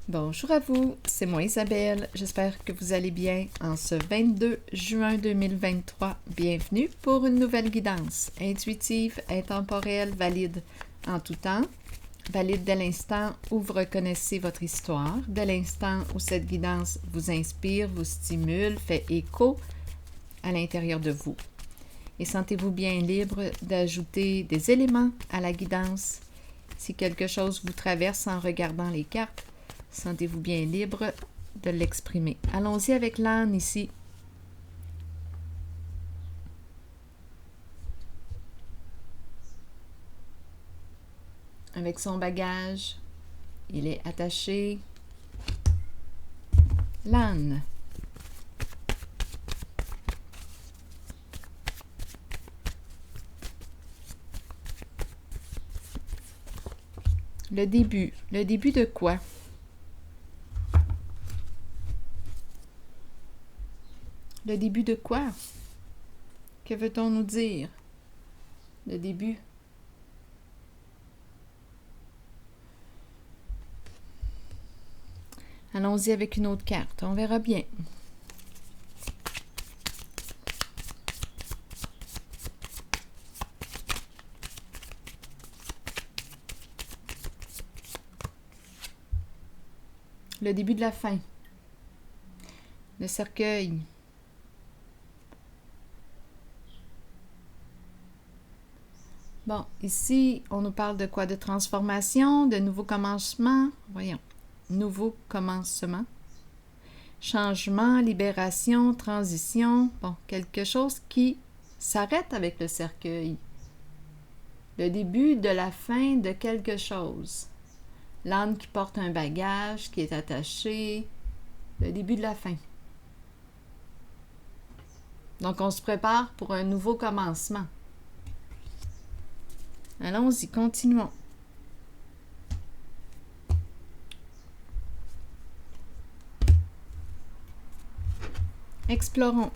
Bonjour à vous, c'est moi Isabelle, j'espère que vous allez bien en ce 22 juin 2023. Bienvenue pour une nouvelle guidance intuitive, intemporelle, valide en tout temps, valide dès l'instant où vous reconnaissez votre histoire, dès l'instant où cette guidance vous inspire, vous stimule, fait écho à l'intérieur de vous. Et sentez-vous bien libre d'ajouter des éléments à la guidance. Si quelque chose vous traverse en regardant les cartes, sentez-vous bien libre de l'exprimer. Allons-y avec l'âne ici. Avec son bagage, il est attaché. L'âne. Le début. Le début de quoi? Le début de quoi? Que veut-on nous dire? Le début. Allons-y avec une autre carte, on verra bien. Le début de la fin. Le cercueil. Bon, ici, on nous parle de quoi? De transformation, de nouveau commencement. Voyons. Nouveau commencement. Changement, libération, transition. Bon, quelque chose qui s'arrête avec le cercueil. Le début de la fin de quelque chose. L'âne qui porte un bagage, qui est attaché. Le début de la fin. Donc, on se prépare pour un nouveau commencement. Allons-y, continuons. Explorons.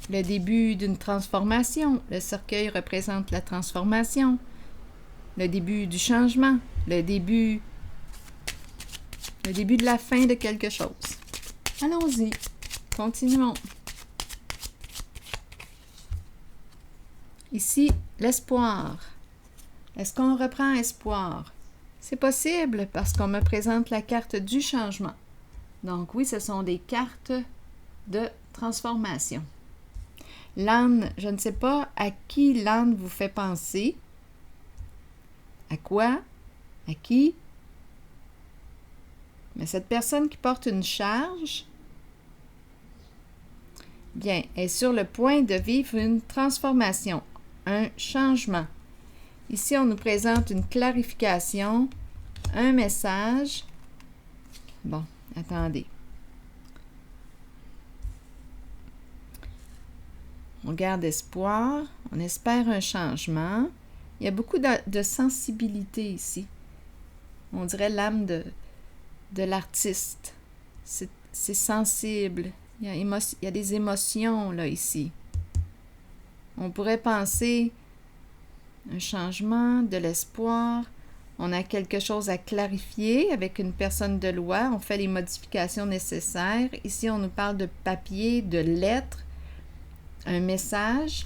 Le début d'une transformation. Le cercueil représente la transformation. Le début du changement. Le début de la fin de quelque chose. Allons-y. Continuons. Ici, l'espoir. Est-ce qu'on reprend espoir? C'est possible parce qu'on me présente la carte du changement. Donc oui, ce sont des cartes de transformation. L'âne, je ne sais pas à qui l'âne vous fait penser. À quoi? À qui? Mais cette personne qui porte une charge, bien, est sur le point de vivre une transformation, un changement. Ici, on nous présente une clarification, un message. Bon, attendez. On garde espoir, on espère un changement. Il y a beaucoup de sensibilité ici. On dirait l'âme de l'artiste. C'est sensible. Il y a des émotions là ici. On pourrait penser un changement, de l'espoir. On a quelque chose à clarifier avec une personne de loi. On fait les modifications nécessaires. Ici, on nous parle de papier, de lettres, un message.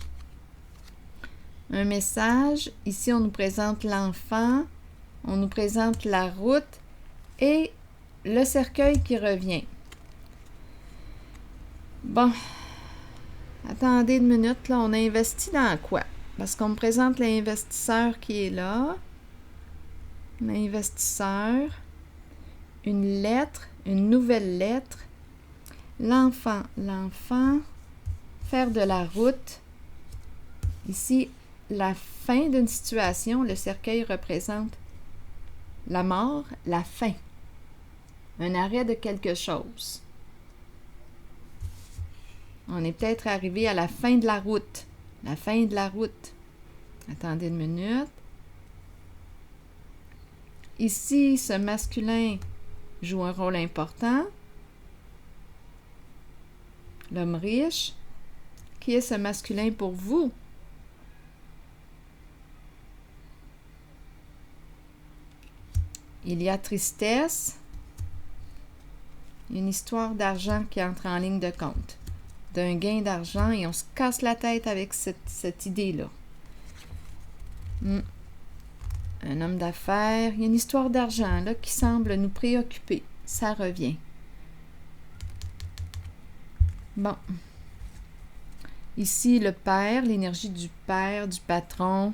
Un message. Ici, on nous présente l'enfant. On nous présente la route et le cercueil qui revient. Bon, attendez une minute, là, on a investi dans quoi? Parce qu'on me présente l'investisseur qui est là. L'investisseur. Une lettre, une nouvelle lettre. L'enfant, faire de la route. Ici, la fin d'une situation, le cercueil représente la mort, la fin. Un arrêt de quelque chose. On est peut-être arrivé à la fin de la route. La fin de la route. Attendez une minute. Ici, ce masculin joue un rôle important. L'homme riche. Qui est ce masculin pour vous? Il y a tristesse. Une histoire d'argent qui entre en ligne de compte. D'un gain d'argent et on se casse la tête avec cette idée-là. Un homme d'affaires. Il y a une histoire d'argent là qui semble nous préoccuper. Ça revient. Bon. Ici, le père, l'énergie du père, du patron.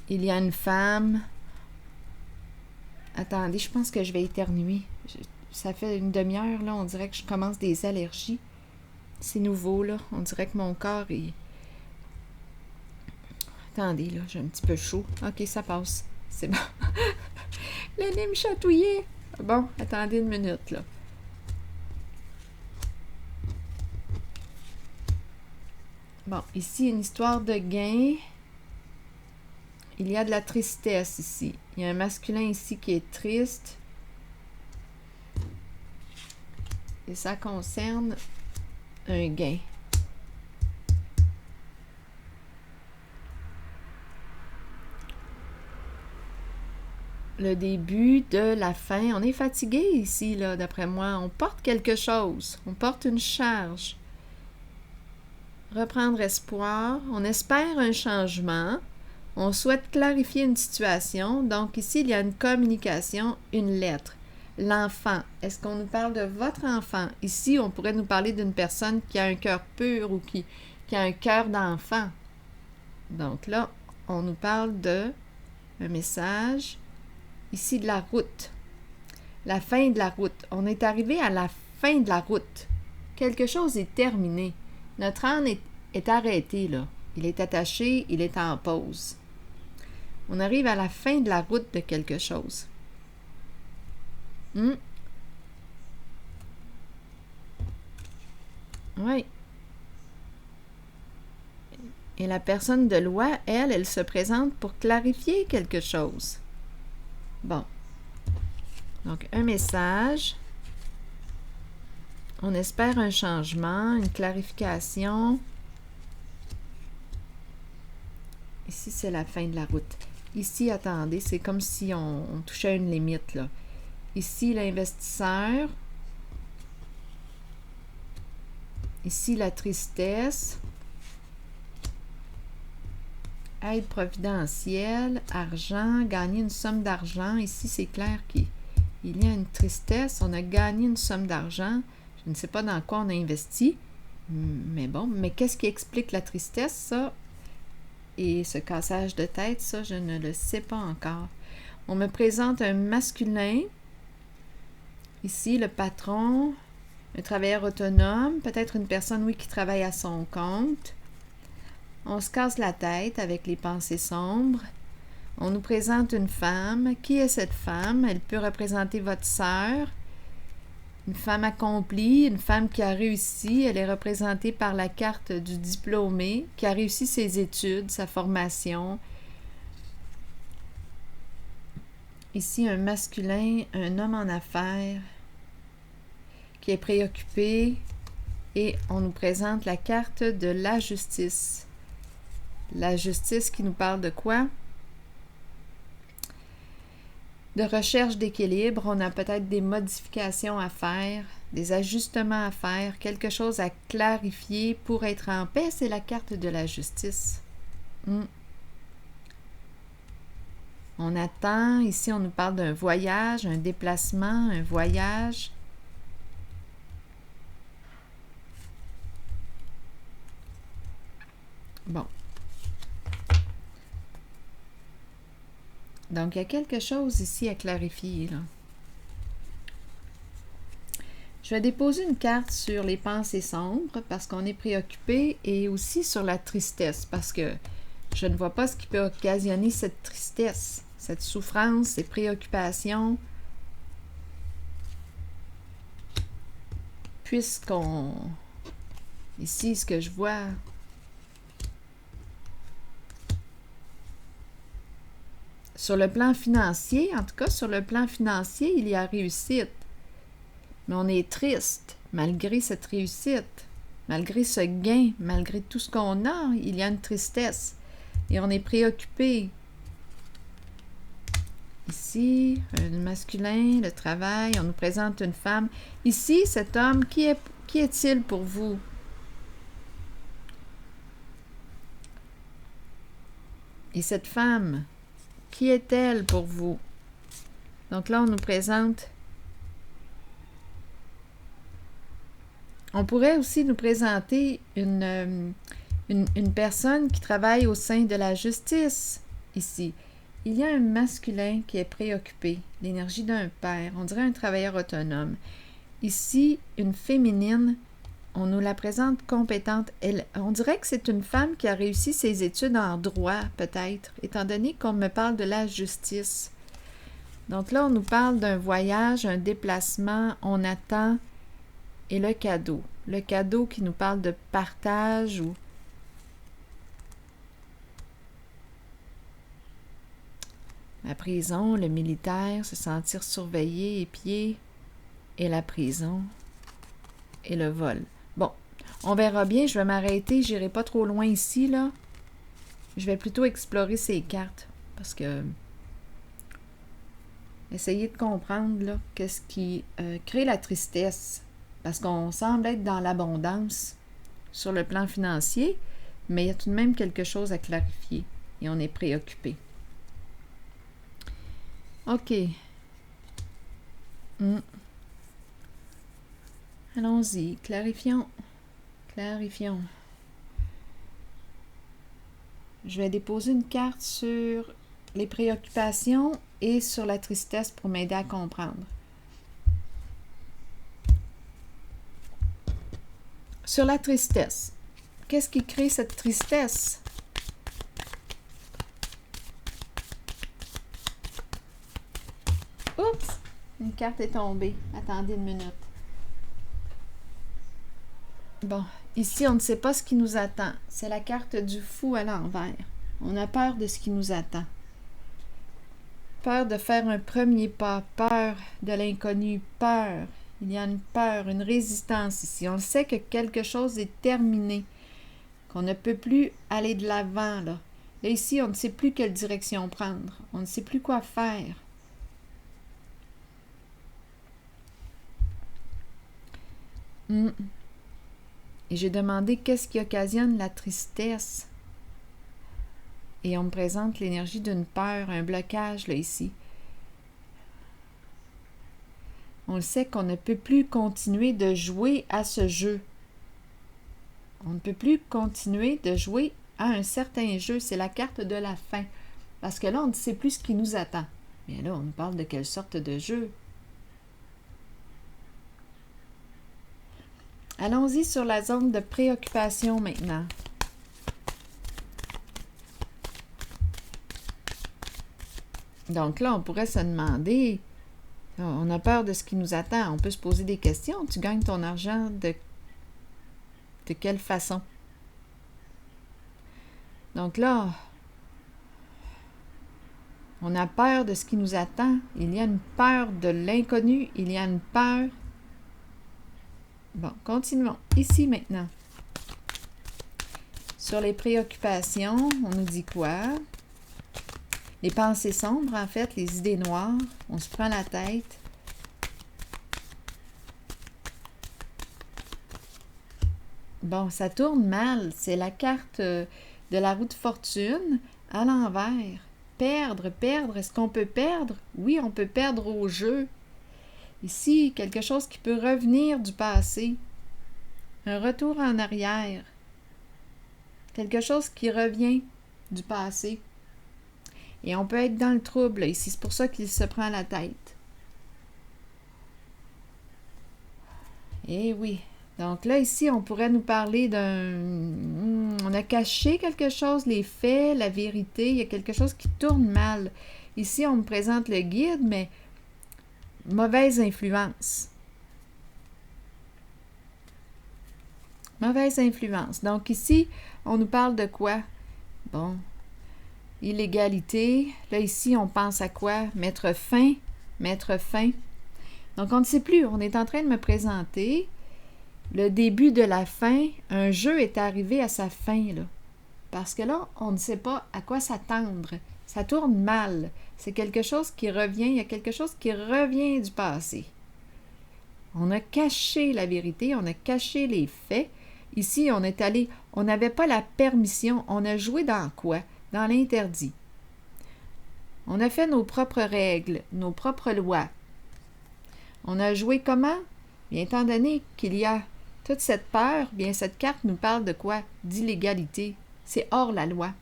Il y a une femme. Attendez, je pense que je vais éternuer. Ça fait une demi-heure, là, on dirait que je commence des allergies. C'est nouveau, là. On dirait que mon corps est... Attendez, là, j'ai un petit peu chaud. OK, ça passe. C'est bon. Le nez me chatouillait. Bon, attendez une minute, là. Bon, ici, une histoire de gain. Il y a de la tristesse ici. Il y a un masculin ici qui est triste. Et ça concerne un gain. Le début de la fin. On est fatigué ici, là, d'après moi. On porte quelque chose. On porte une charge. Reprendre espoir. On espère un changement. On souhaite clarifier une situation. Donc ici, il y a une communication, une lettre. L'enfant. Est-ce qu'on nous parle de votre enfant? Ici, on pourrait nous parler d'une personne qui a un cœur pur ou qui a un cœur d'enfant. Donc là, on nous parle de un message. Ici, de la route. La fin de la route. On est arrivé à la fin de la route. Quelque chose est terminé. Notre âne est arrêté, là. Il est attaché, il est en pause. On arrive à la fin de la route de quelque chose. Oui. Et la personne de loi, elle se présente pour clarifier quelque chose. Bon. Donc, un message. On espère un changement, une clarification. Ici, c'est la fin de la route. Ici, attendez, c'est comme si on touchait à une limite, là. Ici, l'investisseur. Ici, la tristesse. Aide providentielle, argent, gagner une somme d'argent. Ici, c'est clair qu'il y a une tristesse. On a gagné une somme d'argent. Je ne sais pas dans quoi on a investi. Mais bon, mais qu'est-ce qui explique la tristesse, ça? Et ce cassage de tête, ça, je ne le sais pas encore. On me présente un masculin. Ici, le patron, un travailleur autonome, peut-être une personne, oui, qui travaille à son compte. On se casse la tête avec les pensées sombres. On nous présente une femme. Qui est cette femme? Elle peut représenter votre sœur. Une femme accomplie, une femme qui a réussi. Elle est représentée par la carte du diplômé, qui a réussi ses études, sa formation. Ici, un masculin, un homme en affaires qui est préoccupé. Et on nous présente la carte de la justice. La justice qui nous parle de quoi? De recherche d'équilibre. On a peut-être des modifications à faire, des ajustements à faire, quelque chose à clarifier pour être en paix. C'est la carte de la justice. On attend. Ici, on nous parle d'un voyage, un déplacement, un voyage. Bon. Donc, il y a quelque chose ici à clarifier, là. Je vais déposer une carte sur les pensées sombres parce qu'on est préoccupé et aussi sur la tristesse parce que je ne vois pas ce qui peut occasionner cette tristesse, cette souffrance, ces préoccupations. Puisqu'on... Ici, ce que je vois... Sur le plan financier, en tout cas, sur le plan financier, il y a réussite. Mais on est triste malgré cette réussite, malgré ce gain, malgré tout ce qu'on a, il y a une tristesse. Et on est préoccupé. Ici, le masculin, le travail, on nous présente une femme. Ici, cet homme, qui est-il pour vous? Et cette femme, qui est-elle pour vous? Donc là, on nous présente... On pourrait aussi nous présenter une personne qui travaille au sein de la justice, ici. Il y a un masculin qui est préoccupé, l'énergie d'un père, on dirait un travailleur autonome. Ici, une féminine, on nous la présente compétente. On dirait que c'est une femme qui a réussi ses études en droit, peut-être, étant donné qu'on me parle de la justice. Donc là, on nous parle d'un voyage, un déplacement, on attend, et le cadeau. Le cadeau qui nous parle de partage ou... La prison, le militaire, se sentir surveillé, épié, et la prison, et le vol. Bon, on verra bien, je vais m'arrêter, j'irai pas trop loin ici, là. Je vais plutôt explorer ces cartes, parce que... Essayer de comprendre, là, qu'est-ce qui crée la tristesse. Parce qu'on semble être dans l'abondance sur le plan financier, mais il y a tout de même quelque chose à clarifier, et on est préoccupé. OK. Allons-y. Clarifions. Clarifions. Je vais déposer une carte sur les préoccupations et sur la tristesse pour m'aider à comprendre. Sur la tristesse. Qu'est-ce qui crée cette tristesse? Oups! Une carte est tombée. Attendez une minute. Bon, ici, on ne sait pas ce qui nous attend. C'est la carte du fou à l'envers. On a peur de ce qui nous attend. Peur de faire un premier pas, peur de l'inconnu, peur. Il y a une peur, une résistance ici. On sait que quelque chose est terminé, qu'on ne peut plus aller de l'avant, là. Là, ici, on ne sait plus quelle direction prendre. On ne sait plus quoi faire. Et j'ai demandé qu'est-ce qui occasionne la tristesse. Et on me présente l'énergie d'une peur, un blocage, là, ici. On le sait qu'on ne peut plus continuer de jouer à ce jeu. On ne peut plus continuer de jouer à un certain jeu. C'est la carte de la fin. Parce que là, on ne sait plus ce qui nous attend. Mais là, on nous parle de quelle sorte de jeu? Allons-y sur la zone de préoccupation maintenant. Donc là, on pourrait se demander, on a peur de ce qui nous attend. On peut se poser des questions. Tu gagnes ton argent de quelle façon? Donc là, on a peur de ce qui nous attend. Il y a une peur de l'inconnu. Il y a une peur. Bon, continuons. Ici maintenant. Sur les préoccupations, on nous dit quoi? Les pensées sombres, en fait, les idées noires. On se prend la tête. Bon, ça tourne mal. C'est la carte de la roue de fortune à l'envers. Perdre, perdre. Est-ce qu'on peut perdre? Oui, on peut perdre au jeu. Ici, quelque chose qui peut revenir du passé. Un retour en arrière. Quelque chose qui revient du passé. Et on peut être dans le trouble ici. C'est pour ça qu'il se prend la tête. Eh oui. Donc là, ici, on pourrait nous parler d'un... On a caché quelque chose, les faits, la vérité. Il y a quelque chose qui tourne mal. Ici, on me présente le guide, mais mauvaise influence. Mauvaise influence. Donc ici, on nous parle de quoi? Bon, illégalité. Là, ici, on pense à quoi? Mettre fin. Mettre fin. Donc, on ne sait plus. On est en train de me présenter le début de la fin. Un jeu est arrivé à sa fin, là. Parce que là, on ne sait pas à quoi s'attendre. Ça tourne mal. C'est quelque chose qui revient, il y a quelque chose qui revient du passé. On a caché la vérité, on a caché les faits. Ici, on est allé, on n'avait pas la permission, on a joué dans quoi? Dans l'interdit. On a fait nos propres règles, nos propres lois. On a joué comment? Bien, étant donné qu'il y a toute cette peur, bien, cette carte nous parle de quoi? D'illégalité. C'est hors la loi.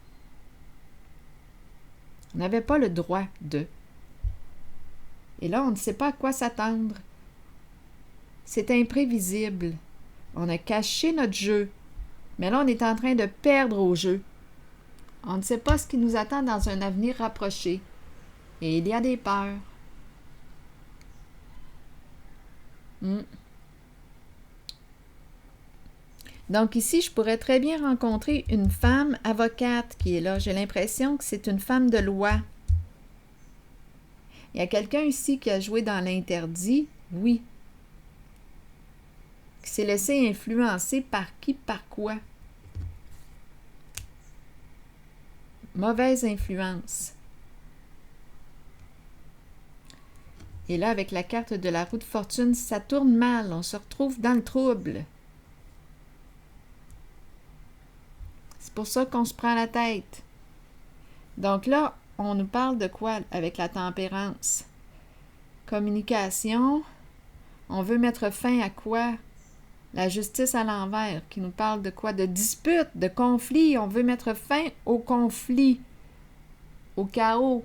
On n'avait pas le droit de. Et là, on ne sait pas à quoi s'attendre. C'est imprévisible. On a caché notre jeu. Mais là, on est en train de perdre au jeu. On ne sait pas ce qui nous attend dans un avenir rapproché. Et il y a des peurs. Donc ici, je pourrais très bien rencontrer une femme avocate qui est là. J'ai l'impression que c'est une femme de loi. Il y a quelqu'un ici qui a joué dans l'interdit, oui. Qui s'est laissé influencer par qui, par quoi? Mauvaise influence. Et là, avec la carte de la roue de fortune, ça tourne mal. On se retrouve dans le trouble. C'est pour ça qu'on se prend la tête. Donc là, on nous parle de quoi avec la tempérance? Communication. On veut mettre fin à quoi? La justice à l'envers, qui nous parle de quoi? De dispute, de conflit. On veut mettre fin au conflit, au chaos.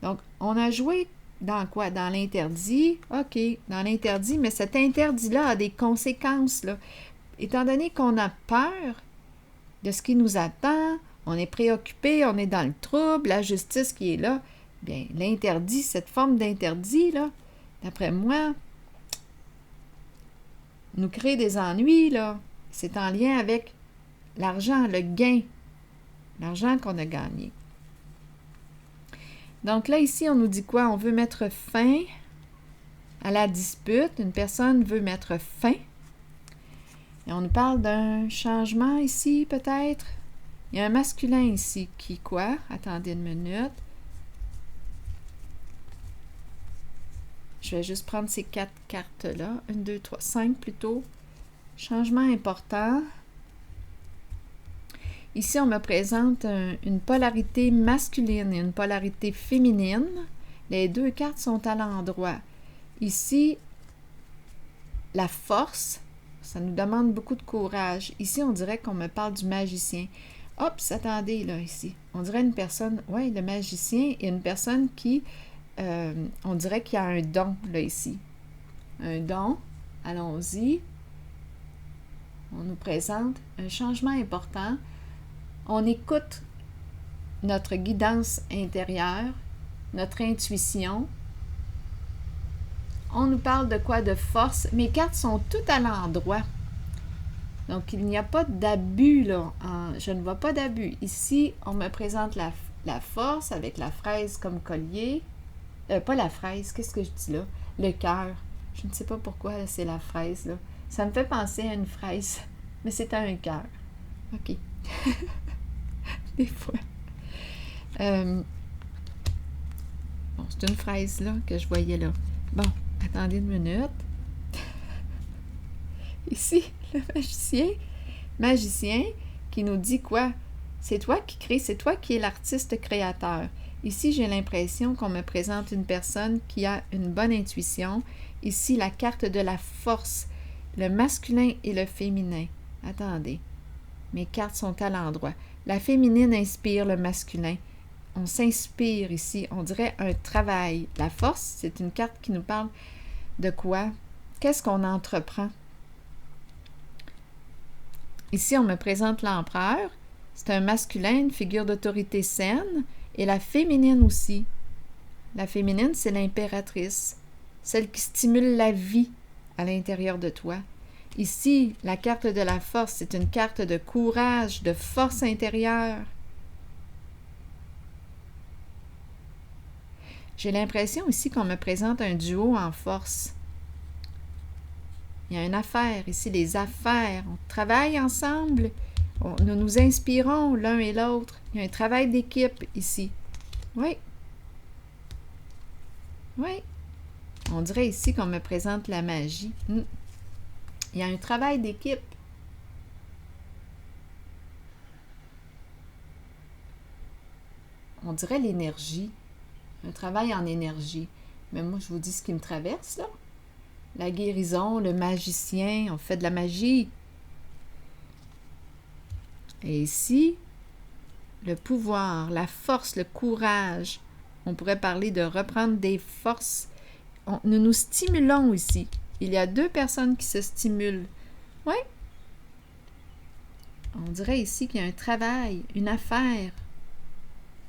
Donc, on a joué dans quoi? Dans l'interdit. OK, dans l'interdit, mais cet interdit-là a des conséquences, là. Étant donné qu'on a peur de ce qui nous attend, on est préoccupé, on est dans le trouble, la justice qui est là, bien, l'interdit, cette forme d'interdit, là, d'après moi, nous crée des ennuis, là. C'est en lien avec l'argent, le gain, l'argent qu'on a gagné. Donc là, ici, on nous dit quoi? On veut mettre fin à la dispute. Une personne veut mettre fin. Et on nous parle d'un changement ici, peut-être. Il y a un masculin ici qui, quoi? Attendez une minute. Je vais juste prendre ces 4 cartes-là. 1, 2, 3, 5 plutôt. Changement important. Ici, on me présente une polarité masculine et une polarité féminine. Les 2 cartes sont à l'endroit. Ici, la force, ça nous demande beaucoup de courage. Ici, on dirait qu'on me parle du magicien. Hop, attendez, là, ici. On dirait une personne, oui, le magicien et une personne qui, on dirait qu'il y a un don, là, ici. Un don, allons-y. On nous présente un changement important. On écoute notre guidance intérieure, notre intuition. On nous parle de quoi? De force. Mes cartes sont toutes à l'endroit. Donc, il n'y a pas d'abus, là. Je ne vois pas d'abus. Ici, on me présente la force avec la fraise comme collier. Pas la fraise, qu'est-ce que je dis là? Le cœur. Je ne sais pas pourquoi c'est la fraise, là. Ça me fait penser à une fraise, mais c'est un cœur. OK. Des fois. Bon, c'est une fraise, là, que je voyais là. Bon, attendez une minute. Ici, le magicien qui nous dit quoi? C'est toi qui crée, c'est toi qui es l'artiste créateur. Ici, j'ai l'impression qu'on me présente une personne qui a une bonne intuition. Ici, la carte de la force, le masculin et le féminin. Attendez, mes cartes sont à l'endroit. La féminine inspire le masculin. On s'inspire ici, on dirait un travail. La force, c'est une carte qui nous parle de quoi? Qu'est-ce qu'on entreprend? Ici, on me présente l'empereur. C'est un masculin, une figure d'autorité saine, et la féminine aussi. La féminine, c'est l'impératrice, celle qui stimule la vie à l'intérieur de toi. Ici, la carte de la force, c'est une carte de courage, de force intérieure. J'ai l'impression ici qu'on me présente un duo en force. Il y a une affaire ici, les affaires. On travaille ensemble, nous nous inspirons l'un et l'autre. Il y a un travail d'équipe ici. Oui. Oui. On dirait ici qu'on me présente la magie. Il y a un travail d'équipe. On dirait l'énergie. Un travail en énergie. Mais moi, je vous dis ce qui me traverse, là. La guérison, le magicien, on fait de la magie. Et ici, le pouvoir, la force, le courage. On pourrait parler de reprendre des forces. Nous nous stimulons ici. Il y a 2 personnes qui se stimulent. Oui. On dirait ici qu'il y a un travail, une affaire.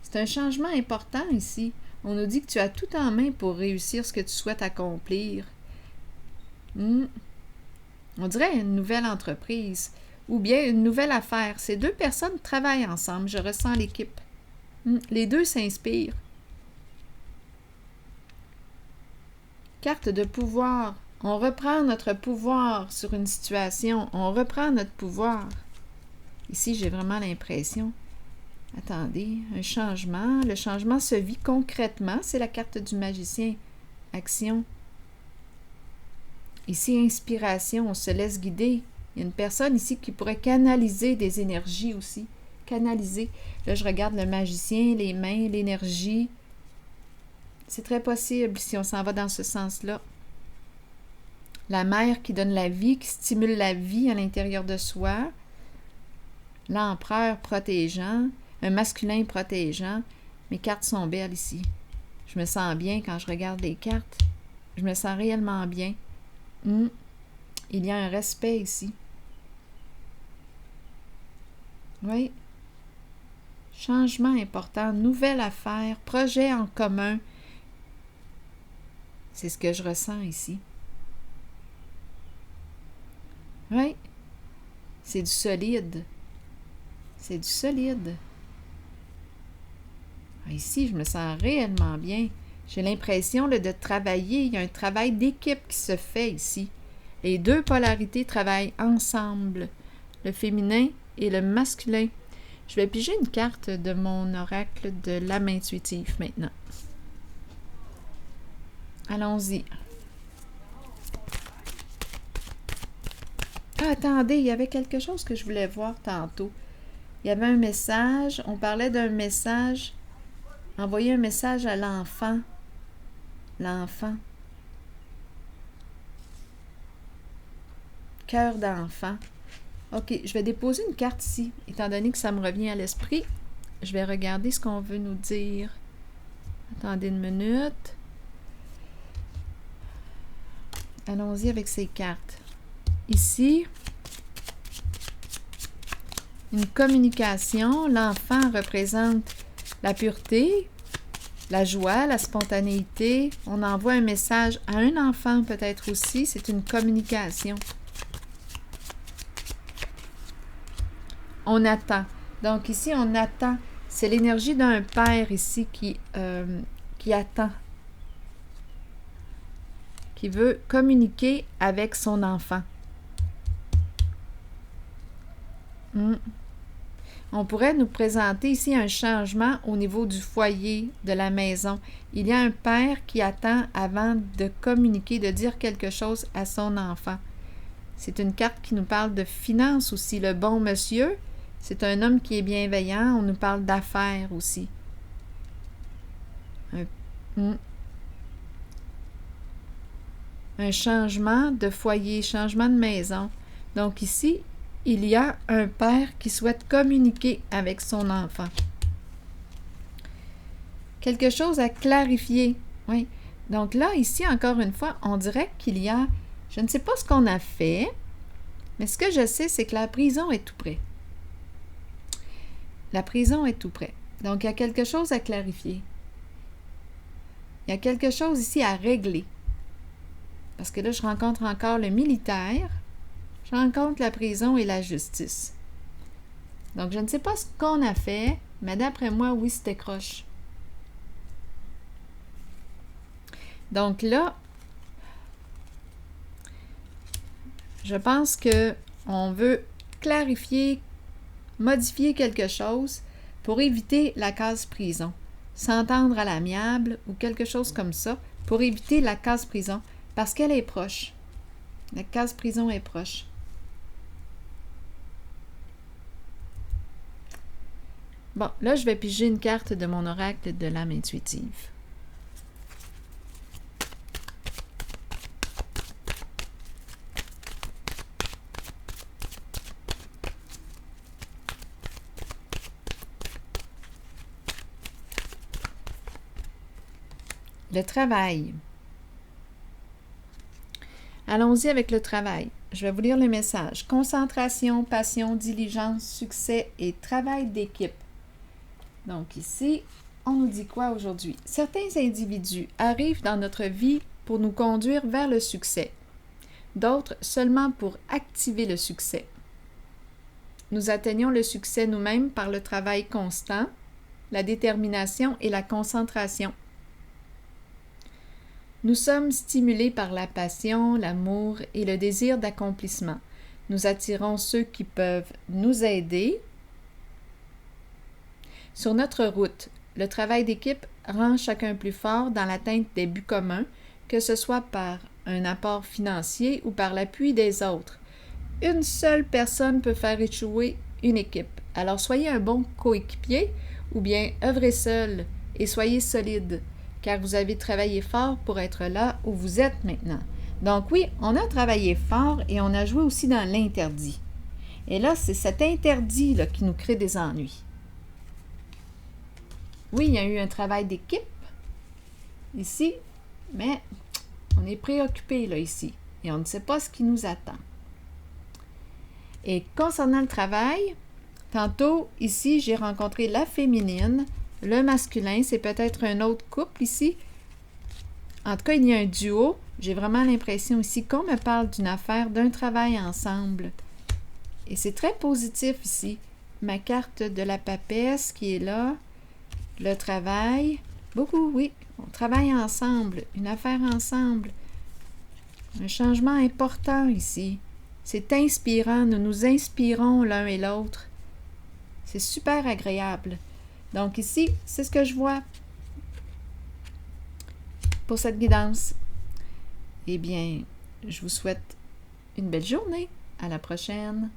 C'est un changement important ici. On nous dit que tu as tout en main pour réussir ce que tu souhaites accomplir. On dirait une nouvelle entreprise ou bien une nouvelle affaire. Ces 2 personnes travaillent ensemble. Je ressens l'équipe. Les 2 s'inspirent. Carte de pouvoir. On reprend notre pouvoir sur une situation. On reprend notre pouvoir. Ici, j'ai vraiment l'impression. Attendez, un changement. Le changement se vit concrètement. C'est la carte du magicien. Action. Ici, inspiration. On se laisse guider. Il y a une personne ici qui pourrait canaliser des énergies aussi. Canaliser. Là, je regarde le magicien, les mains, l'énergie. C'est très possible si on s'en va dans ce sens-là. La mère qui donne la vie, qui stimule la vie à l'intérieur de soi. L'empereur protégeant. Un masculin protégeant. Mes cartes sont belles ici. Je me sens bien quand je regarde les cartes. Je me sens réellement bien. Il y a un respect ici. Oui. Changement important, nouvelle affaire, projet en commun. C'est ce que je ressens ici. Oui. C'est du solide. C'est du solide. Ici, je me sens réellement bien. J'ai l'impression de travailler. Il y a un travail d'équipe qui se fait ici. Les 2 polarités travaillent ensemble. Le féminin et le masculin. Je vais piger une carte de mon oracle de l'âme intuitive maintenant. Allons-y. Ah, attendez, il y avait quelque chose que je voulais voir tantôt. Il y avait un message. On parlait d'un message. Envoyer un message à l'enfant. L'enfant. Cœur d'enfant. OK, je vais déposer une carte ici. Étant donné que ça me revient à l'esprit, je vais regarder ce qu'on veut nous dire. Attendez une minute. Allons-y avec ces cartes. Ici, une communication. L'enfant représente la pureté, la joie, la spontanéité. On envoie un message à un enfant peut-être aussi. C'est une communication. On attend. Donc ici, on attend. C'est l'énergie d'un père ici qui attend. Qui veut communiquer avec son enfant. On pourrait nous présenter ici un changement au niveau du foyer, de la maison. Il y a un père qui attend avant de communiquer, de dire quelque chose à son enfant. C'est une carte qui nous parle de finances aussi. Le bon monsieur, c'est un homme qui est bienveillant. On nous parle d'affaires aussi. Un changement de foyer, changement de maison. Donc ici, il y a un père qui souhaite communiquer avec son enfant. Quelque chose à clarifier. Oui. Donc là, ici, encore une fois, on dirait qu'il y a... Je ne sais pas ce qu'on a fait, mais ce que je sais, c'est que la prison est tout près. La prison est tout près. Donc, il y a quelque chose à clarifier. Il y a quelque chose ici à régler. Parce que là, je rencontre encore le militaire. Je rencontre la prison et la justice. Donc, je ne sais pas ce qu'on a fait, mais d'après moi, oui, c'était croche. Donc là, je pense qu'on veut clarifier modifier quelque chose pour éviter la case prison. S'entendre à l'amiable ou quelque chose comme ça pour éviter la case prison parce qu'elle est proche. La case prison est proche. Bon, là, je vais piger une carte de mon oracle de l'âme intuitive. Le travail. Allons-y avec le travail. Je vais vous lire le message. Concentration, passion, diligence, succès et travail d'équipe. Donc ici, on nous dit quoi aujourd'hui? Certains individus arrivent dans notre vie pour nous conduire vers le succès. D'autres seulement pour activer le succès. Nous atteignons le succès nous-mêmes par le travail constant, la détermination et la concentration. Nous sommes stimulés par la passion, l'amour et le désir d'accomplissement. Nous attirons ceux qui peuvent nous aider. Sur notre route, le travail d'équipe rend chacun plus fort dans l'atteinte des buts communs, que ce soit par un apport financier ou par l'appui des autres. Une seule personne peut faire échouer une équipe. Alors soyez un bon coéquipier ou bien œuvrez seul et soyez solide, car vous avez travaillé fort pour être là où vous êtes maintenant. Donc oui, on a travaillé fort et on a joué aussi dans l'interdit. Et là, c'est cet interdit là, qui nous crée des ennuis. Oui, il y a eu un travail d'équipe ici, mais on est préoccupé là ici et on ne sait pas ce qui nous attend. Et concernant le travail, tantôt ici, j'ai rencontré la féminine, le masculin, c'est peut-être un autre couple ici. En tout cas, il y a un duo. J'ai vraiment l'impression ici qu'on me parle d'une affaire, d'un travail ensemble. Et c'est très positif ici. Ma carte de la papesse qui est là. Le travail. Beaucoup, oui. On travaille ensemble. Une affaire ensemble. Un changement important ici. C'est inspirant. Nous nous inspirons l'un et l'autre. C'est super agréable. Donc ici, c'est ce que je vois pour cette guidance. Eh bien, je vous souhaite une belle journée. À la prochaine.